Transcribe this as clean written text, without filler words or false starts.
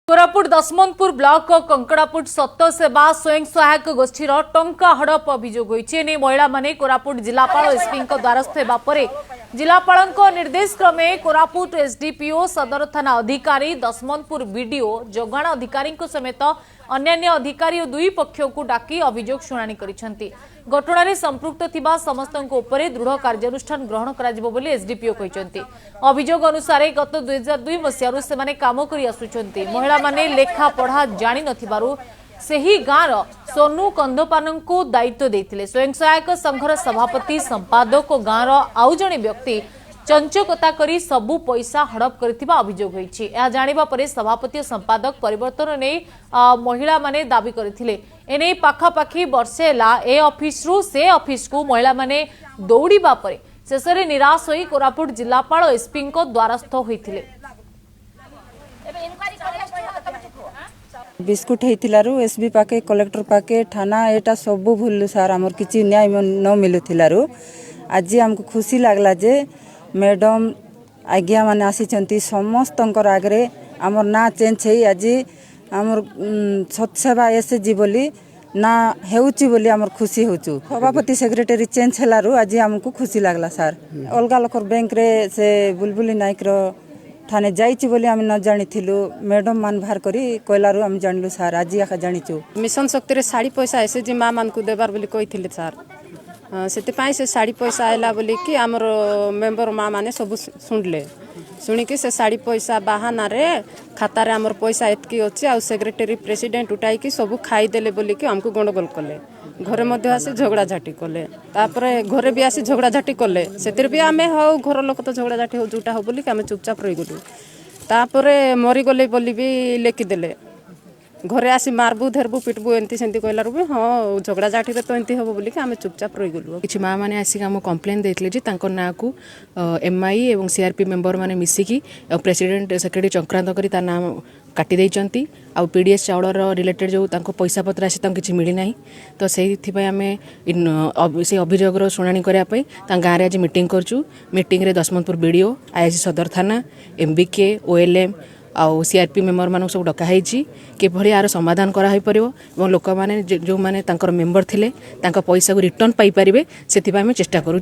Koraput Dasmantpur block कंकड़ापुट सत सेवा स्वयं सहायक गोष्ठीर टंका हड़प अभियोग होइछि। महिला माने कोरापुट जिलापाल एसपी द्वारस्थ हेबा परे जिलापाल निर्देश क्रमे कोरापुट एसडीपीओ सदर थाना अधिकारी दशमंतपुर बीडीओ जोगाण अधिकारी समेत अन्यान्य अधिकारी और दुई पक्ष को डाकी अभियोग शुणाणी करिसेंति। घटना संपृक्त थिबा समस्तक उपरे दृढ़ कार्यानुष्ठान ग्रहण कराजिबो बोली एसडीपीओ कहिसेंति। अभियोग अनुसार गत 2002 मसियारु सेमाने काम करि आसुचंती। महिला माने लेखा पढ़ा जानि नथिबारु सेही गाँर सोनू कंदपान को दायित्व देथिले। स्वयं सहायक संघर सभापति संपादक और गाँर आउ जणे व्यक्ति चंचकता करी सबु पैसा हड़प करथिबा अभियोग होइछि। या जानिबा परे सभापति और संपादक परिवर्तन नै महिला माने दाबी करथिले। एने पाखापाखी वर्षे हेला ए ऑफिस रु से ऑफिस को महिला माने दौड़ीबा परे शेषरे निराश होई कोरापुट जिलापाल एसपी द्वारस्थ होइथिले। बिस्कुट होइथिलारु एसबी पाके कलेक्टर पाके थाना एटा सबु भूलु सार हमर किछि न्याय न मिलुथिलारु आज हमको खुशी लागला जे मैडम आज्ञा माने आसीचंती समस्तंकर आगरे हमर ना चेंज है। आज हमर सत्सेवा एसजी बोली ना हेउची बोली हमर खुशी होचु। सभापति सेक्रेटरी चेंज हलारु आज हमको खुशी लागला सार। अलगा लोकर बैंक रे से बुलबुली नायक रो थाने जाइछि बोली हम न जानिथिलु। मैडम मान भार करी कोइलारु हम जानलु सार। आज याका जानिछु मिशन शक्ति रे साड़ी पैसा एसजी मां मान को देबार बोली कहिथिले सार। से साड़ी पैसा आयला बोली कि आमर मेंबर माँ माने सब शुणले शुणिकी से साड़ी पैसा बाहाना रे खाता रे आमर पैसा एतकी अच्छी आ सेक्रेटरी प्रेसिडेंट उठाई कि सब खाईदेले बोली कि हमको गंडगोल कले। घरे मध्य आसी झगड़ा झाटी कले तापरे घरे भी आसी झगड़ा झाटी कले सेतिर भी आमे हो घर लोक तो झगड़ा झाटी हो जोटा हो बोली कि आमे चुपचाप रही गलु। तापरे मरी गले बोली भी लेखि देले घरे आसी मारबू धरबू पिटबू एंती सेंती कहलारू भी हाँ झगड़ा झाटी तो एंती हम बोलिक आम चुपचाप रही गलु। किसी माँ मैंने आसिक आम कम्प्लेन देते जे ना को एमआई और सीआरपी मेंबर मैंने मिसिकी प्रेसिडेंट सेक्रेटरी चक्रांत करी ता नाम काटी देइचंती आ पीडीएस चाउलर रिलेटेड जो तांको पैसा पत्र आसी तांको किछि मिली नाही। तो सेहि आम से अभियोग शुणाणी करने गाँव में आज मीटिंग करचु। मीटिंग रे दशमंतपुर बीडीओ आईआईसी सदर थाना एमबीके ओएलएम आउ सीआरपी मेंबर मान सब डकाई किभली यार समाधान कराई पारिबो एवं लोक माने जो माने तांकर मेंबर थिले तांका पैसा को रिटर्न पाई पारिबे सेति आम चेष्टा करू।